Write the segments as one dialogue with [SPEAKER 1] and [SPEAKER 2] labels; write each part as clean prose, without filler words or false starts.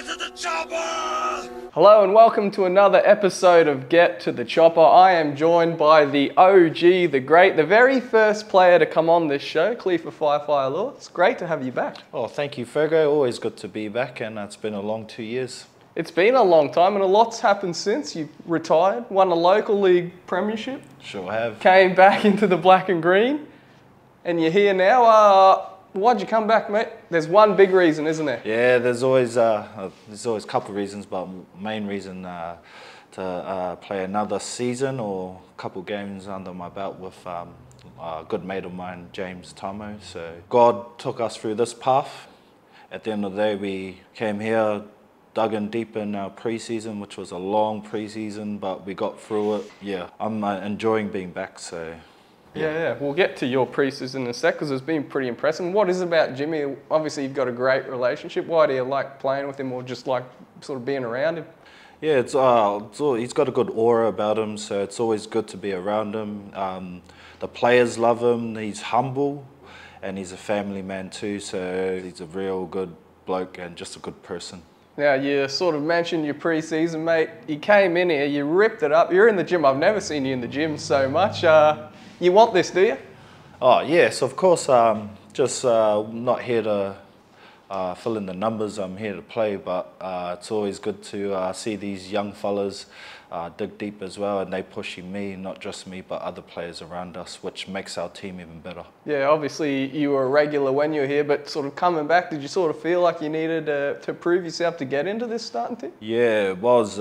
[SPEAKER 1] Get to the chopper!
[SPEAKER 2] Hello and welcome to another episode of Get to the Chopper. I am joined by the OG, the great, the very first player to come on this show, Kalifa Faifai Loa. It's great to have you back.
[SPEAKER 3] Oh, thank you, Fergo. Always good to be back, and it's been a long 2 years.
[SPEAKER 2] It's been a long time and a lot's happened since. You retired, won a local league premiership.
[SPEAKER 3] Sure have.
[SPEAKER 2] Came back into the black and green, and you're here now. Why'd you come back, mate? There's one big reason, isn't there?
[SPEAKER 3] Yeah, there's always a couple of reasons, but main reason to play another season or a couple games under my belt with a good mate of mine, James Tamou. So God took us through this path. At the end of the day, we came here, dug in deep in our pre-season, which was a long pre-season, but we got through it. Yeah, I'm enjoying being back, so.
[SPEAKER 2] Yeah, we'll get to your pre-season in a sec because it's been pretty impressive. What is it about Jimmy? Obviously, you've got a great relationship. Why do you like playing with him or just like sort of being around him?
[SPEAKER 3] Yeah, he's got a good aura about him, so it's always good to be around him. The players love him. He's humble, and he's a family man too, so he's a real good bloke and just a good person. Now,
[SPEAKER 2] you sort of mentioned your pre-season, mate. You came in here, you ripped it up. You're in the gym. I've never seen you in the gym so much. You want this, do you?
[SPEAKER 3] Oh, yes, of course. Just not here to fill in the numbers. I'm here to play, but it's always good to see these young fellas dig deep as well, and they pushing me, not just me, but other players around us, which makes our team even better. Yeah,
[SPEAKER 2] obviously you were a regular when you were here, but sort of coming back, did you sort of feel like you needed to prove yourself to get into this starting team?
[SPEAKER 3] Yeah, it was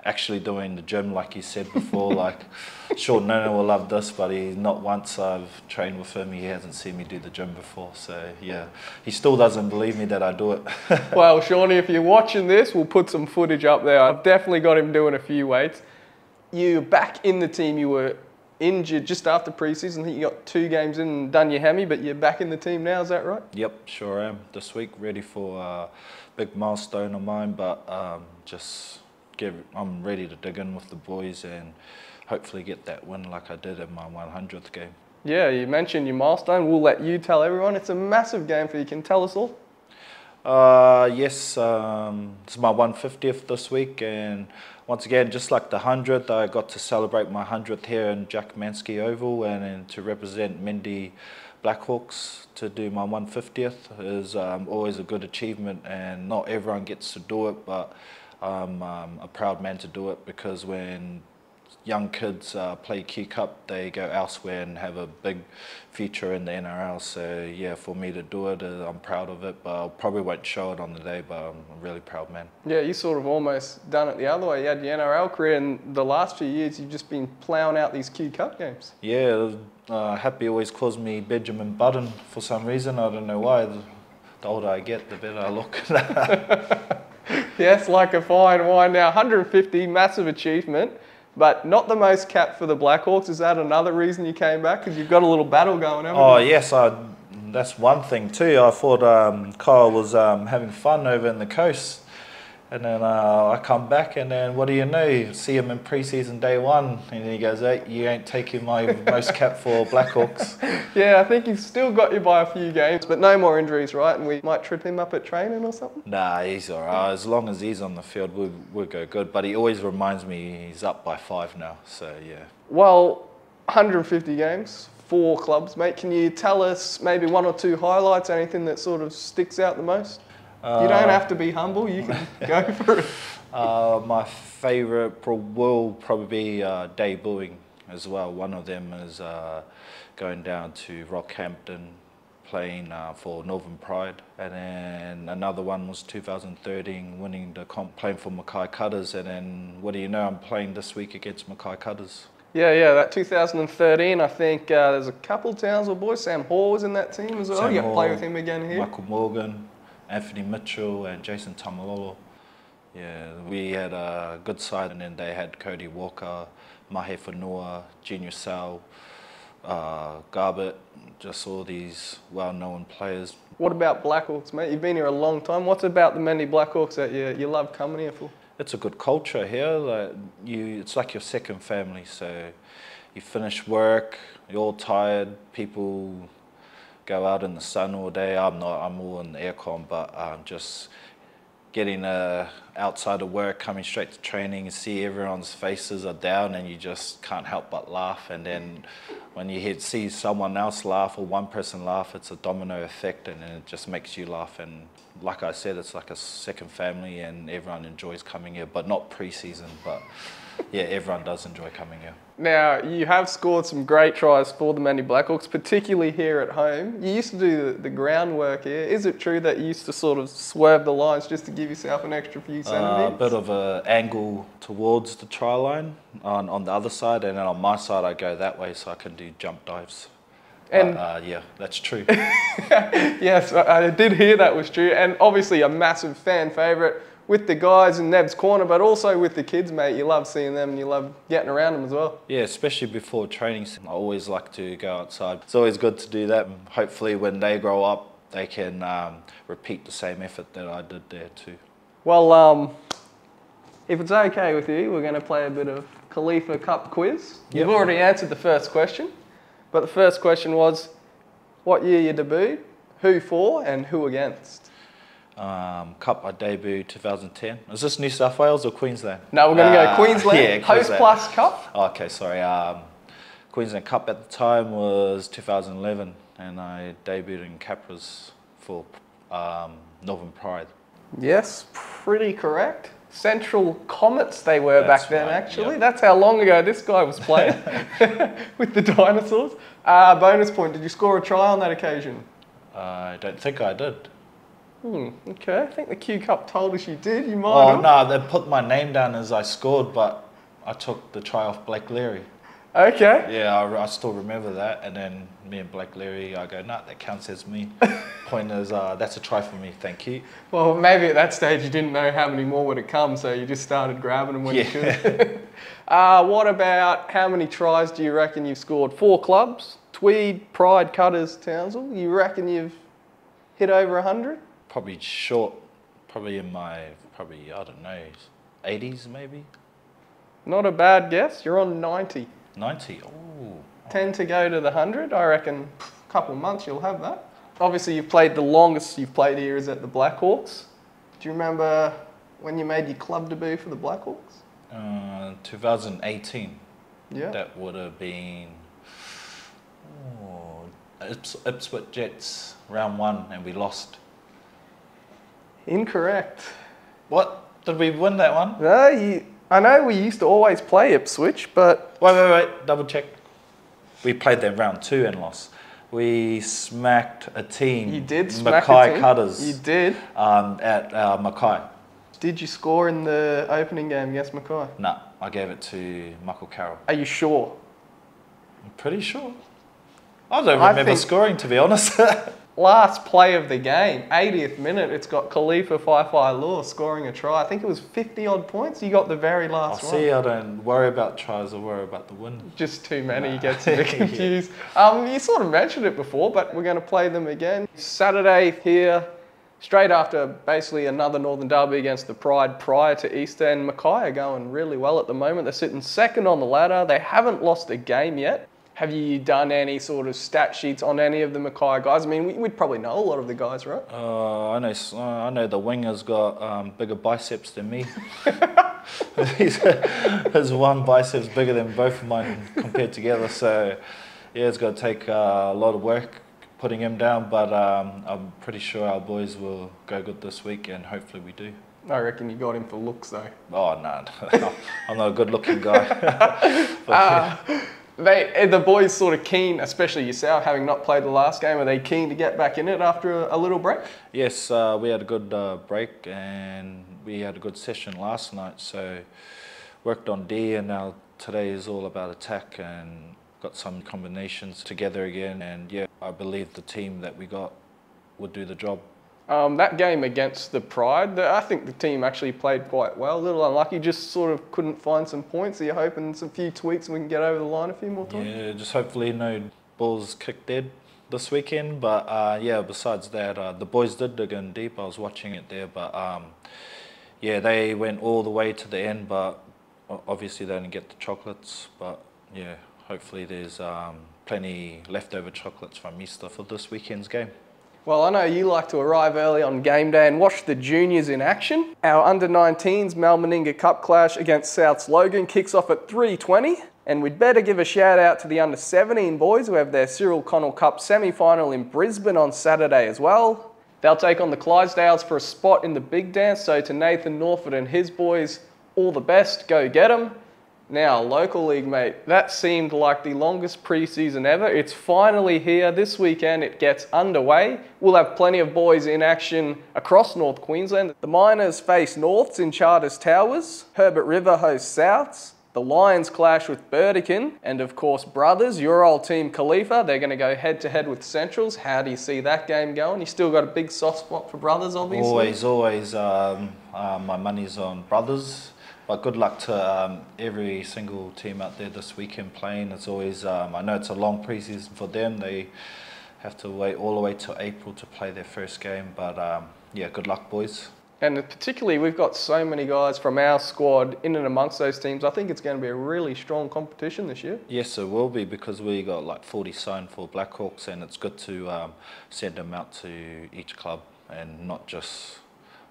[SPEAKER 3] actually doing the gym, like you said before. Like, sure, Nana will love this, but not once I've trained with him, he hasn't seen me do the gym before. So yeah, he still doesn't believe me that I do it.
[SPEAKER 2] Well, Shawnee, if you're watching this, we'll put some footage up there. I've definitely got him doing a few weights. You back in the team, you were injured just after pre-season. I think you got 2 games in and done your hammy, but you're back in the team now, is that right?
[SPEAKER 3] Yep, sure am. This week, ready for a big milestone of mine, but I'm ready to dig in with the boys and hopefully get that win like I did in my 100th game.
[SPEAKER 2] Yeah, you mentioned your milestone. We'll let you tell everyone. It's a massive game for you. Can you tell us all?
[SPEAKER 3] Yes, it's my 150th this week, and once again, just like the 100th, I got to celebrate my 100th here in Jack Mansky Oval, and to represent Mendy Blackhawks to do my 150th is always a good achievement, and not everyone gets to do it, but I'm a proud man to do it, because when young kids play Q Cup, they go elsewhere and have a big future in the NRL. So yeah, for me to do it, I'm proud of it, but I probably won't show it on the day, but I'm a really proud man. Yeah,
[SPEAKER 2] you sort of almost done it the other way. You had your NRL career, and the last few years you've just been ploughing out these Q Cup games.
[SPEAKER 3] Yeah, Happy always calls me Benjamin Button for some reason. I don't know why. The older I get, the better I look.
[SPEAKER 2] Yes, like a fine wine. Now, 150, massive achievement. But not the most capped for the Blackhawks. Is that another reason you came back? Because you've got a little battle going, haven't you?
[SPEAKER 3] Oh, yes. That's one thing too. I thought Kyle was having fun over in the coast. And then I come back, and then what do you know? You see him in pre-season day 1, and he goes, "Hey, you ain't taking my most cap for Blackhawks."
[SPEAKER 2] Yeah, I think he's still got you by a few games, but no more injuries, right? And we might trip him up at training or something?
[SPEAKER 3] Nah, he's all right. As long as he's on the field, we'll go good. But he always reminds me he's up by 5 now, so yeah.
[SPEAKER 2] Well, 150 games, 4 clubs, mate. Can you tell us maybe 1 or 2 highlights, anything that sort of sticks out the most? You don't have to be humble, you can go for it.
[SPEAKER 3] My favourite will probably be debuting as well. One of them is going down to Rockhampton, playing for Northern Pride. And then another one was 2013, winning the comp, playing for Mackay Cutters. And then, what do you know, I'm playing this week against Mackay Cutters.
[SPEAKER 2] Yeah, that 2013, I think there's a couple of Townsville boys. Sam Hall was in that team as well.
[SPEAKER 3] Sam
[SPEAKER 2] you got to play
[SPEAKER 3] Hall,
[SPEAKER 2] with him again here.
[SPEAKER 3] Michael Morgan, Anthony Mitchell, and James Tamou. Yeah, we had a good side, and then they had Cody Walker, Mahe Whanua, Junior Sal, Garbett, just all these well-known players.
[SPEAKER 2] What about Blackhawks, mate? You've been here a long time. What's about the Mendy Blackhawks that you love coming here for?
[SPEAKER 3] It's a good culture here. It's like your second family. So you finish work, you're all tired, people go out in the sun all day. I'm not, I'm all in the aircon, but just getting outside of work, coming straight to training, see everyone's faces are down and you just can't help but laugh. And then when you see someone else laugh or one person laugh, it's a domino effect and it just makes you laugh. And like I said, it's like a second family and everyone enjoys coming here, but not pre-season, but yeah, everyone does enjoy coming here.
[SPEAKER 2] Now, you have scored some great tries for the Manly Blackhawks, particularly here at home. You used to do the groundwork here. Is it true that you used to sort of swerve the lines just to give yourself an extra few centimetres?
[SPEAKER 3] A bit of an angle towards the try line on the other side, and then on my side I go that way so I can do jump dives.
[SPEAKER 2] And
[SPEAKER 3] yeah, that's true.
[SPEAKER 2] yes, I did hear that was true. And obviously a massive fan favourite with the guys in Neb's corner, but also with the kids, mate. You love seeing them and you love getting around them as well. Yeah,
[SPEAKER 3] especially before training. I always like to go outside. It's always good to do that. Hopefully when they grow up, they can repeat the same effort that I did there too.
[SPEAKER 2] Well, if it's okay with you, we're going to play a bit of Kalifa Cup quiz.
[SPEAKER 3] Yep.
[SPEAKER 2] You've already answered the first question, but the first question was, what year you debuted, who for, and who against?
[SPEAKER 3] Cup I debuted 2010. Is this New South Wales or Queensland?
[SPEAKER 2] No, we're going to go Queensland.
[SPEAKER 3] Yeah, Queensland.
[SPEAKER 2] Hostplus Cup.
[SPEAKER 3] Oh, okay, sorry. Queensland Cup at the time was 2011, and I debuted in Capras for Northern Pride.
[SPEAKER 2] Yes, pretty correct. Central Comets they were back then,
[SPEAKER 3] right,
[SPEAKER 2] actually.
[SPEAKER 3] yep.
[SPEAKER 2] That's how long ago this guy was playing with the dinosaurs. Bonus point, did you score a try on that occasion?
[SPEAKER 3] I don't think I did.
[SPEAKER 2] Okay, I think the Q Cup told us you did. You might have.
[SPEAKER 3] Oh, no, they put my name down as I scored, but I took the try off Blake Leary.
[SPEAKER 2] Okay.
[SPEAKER 3] Yeah, I still remember that. And then me and Blake Leary, I go, nah, that counts as me. Point is, that's a try for me, thank you.
[SPEAKER 2] Well, maybe at that stage you didn't know how many more would have come, so you just started grabbing them when you could. What about how many tries do you reckon you've scored? 4 clubs, Tweed, Pride, Cutters, Townsville. You reckon you've hit over 100?
[SPEAKER 3] Probably short, probably in my, I don't know, 80s maybe?
[SPEAKER 2] Not a bad guess, you're on 90.
[SPEAKER 3] 90, oh.
[SPEAKER 2] 10 to go to the 100, I reckon a couple of months you'll have that. Obviously you've played, the longest you've played here is at the Blackhawks. Do you remember when you made your club debut for the Blackhawks?
[SPEAKER 3] 2018.
[SPEAKER 2] Yeah.
[SPEAKER 3] That would have been Ipswich Jets, round 1, and we lost.
[SPEAKER 2] Incorrect.
[SPEAKER 3] What? Did we win that one?
[SPEAKER 2] No, I know we used to always play Ipswich, but...
[SPEAKER 3] Wait, double check. We played them round 2 and lost. We smacked a team.
[SPEAKER 2] You did smack
[SPEAKER 3] Mackay
[SPEAKER 2] a team.
[SPEAKER 3] Cutters.
[SPEAKER 2] You did.
[SPEAKER 3] At Mackay.
[SPEAKER 2] Did you score in the opening game against Mackay?
[SPEAKER 3] No, I gave it to Michael Carroll.
[SPEAKER 2] Are you sure?
[SPEAKER 3] I'm pretty sure. I don't remember scoring, to be honest.
[SPEAKER 2] Last play of the game, 80th minute, it's got Kalifa Faifai Loa scoring a try. I think it was 50 odd points. You got the very last one.
[SPEAKER 3] See, I don't worry about tries, I worry about the win.
[SPEAKER 2] Just too many, you get a bit confused. You sort of mentioned it before, but we're going to play them again. Saturday here, straight after basically another Northern Derby against the Pride prior to Easter, and Mackay are going really well at the moment. They're sitting second on the ladder. They haven't lost a game yet. Have you done any sort of stat sheets on any of the Mackay guys? I mean, we'd probably know a lot of the guys, right?
[SPEAKER 3] I know the winger's got bigger biceps than me. His one bicep's bigger than both of mine compared together. So, yeah, it's going to take a lot of work putting him down. But I'm pretty sure our boys will go good this week, and hopefully we do.
[SPEAKER 2] I reckon you got him for looks, though.
[SPEAKER 3] Oh, no. I'm not a good-looking guy.
[SPEAKER 2] Are the boys sort of keen, especially yourself, having not played the last game, are they keen to get back in it after a little break?
[SPEAKER 3] Yes, we had a good break and we had a good session last night, so worked on D, and now today is all about attack and got some combinations together again, and yeah, I believe the team that we got would do the job.
[SPEAKER 2] That game against the Pride, I think the team actually played quite well. A little unlucky, just sort of couldn't find some points. Are you hoping some few tweaks and we can get over the line a few more times?
[SPEAKER 3] Yeah, just hopefully no balls kicked dead this weekend. But yeah, besides that, the boys did dig in deep. I was watching it there, but yeah, they went all the way to the end, but obviously they didn't get the chocolates. But yeah, hopefully there's plenty leftover chocolates from Easter for this weekend's game.
[SPEAKER 2] Well, I know you like to arrive early on game day and watch the juniors in action. Our under-19s Malmaninga Cup clash against South's Logan kicks off at 3:20. And we'd better give a shout out to the under-17 boys who have their Cyril Connell Cup semi-final in Brisbane on Saturday as well. They'll take on the Clydesdales for a spot in the big dance, so to Nathan Norford and his boys, all the best, go get them. Now, local league, mate, that seemed like the longest pre-season ever. It's finally here. This weekend it gets underway. We'll have plenty of boys in action across North Queensland. The Miners face Norths in Charters Towers. Herbert River hosts Souths. The Lions clash with Burdekin. And of course, Brothers, your old team Kalifa, they're going to go head-to-head with Centrals. How do you see that game going? You still got a big soft spot for Brothers, obviously?
[SPEAKER 3] Always. My money's on Brothers. But good luck to every single team out there this weekend playing. It's always, I know it's a long preseason for them. They have to wait all the way to April to play their first game. But yeah, good luck, boys.
[SPEAKER 2] And particularly, we've got so many guys from our squad in and amongst those teams. I think it's going to be a really strong competition this year.
[SPEAKER 3] Yes, it will be, because we got like 40 signed for Blackhawks, and it's good to send them out to each club, and not just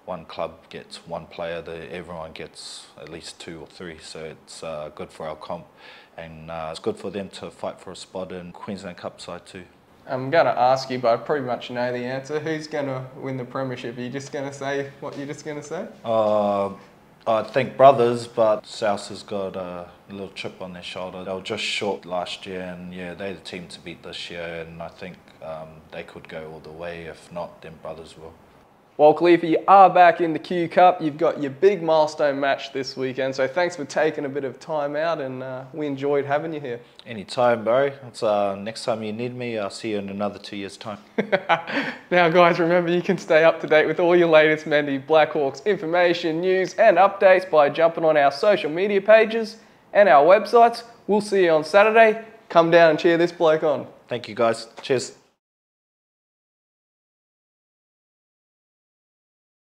[SPEAKER 3] one club gets one player, everyone gets at least 2 or 3, so it's good for our comp, and it's good for them to fight for a spot in Queensland Cup side too. I'm
[SPEAKER 2] going to ask you, but I pretty much know the answer. Who's going to win the premiership? Are you just going to say what you're just going to say?
[SPEAKER 3] I think Brothers, but South has got a little chip on their shoulder. They were just short last year, and yeah, they're the team to beat this year, and I think they could go all the way. If not, then Brothers will.
[SPEAKER 2] Well, Kalifa, you are back in the Q Cup. You've got your big milestone match this weekend, so thanks for taking a bit of time out, and we enjoyed having you here.
[SPEAKER 3] Anytime, bro. It's, next time you need me, I'll see you in another 2 years' time.
[SPEAKER 2] Now, guys, remember you can stay up to date with all your latest Mendy Blackhawks information, news and updates by jumping on our social media pages and our websites. We'll see you on Saturday. Come down and cheer this bloke on.
[SPEAKER 3] Thank you, guys. Cheers.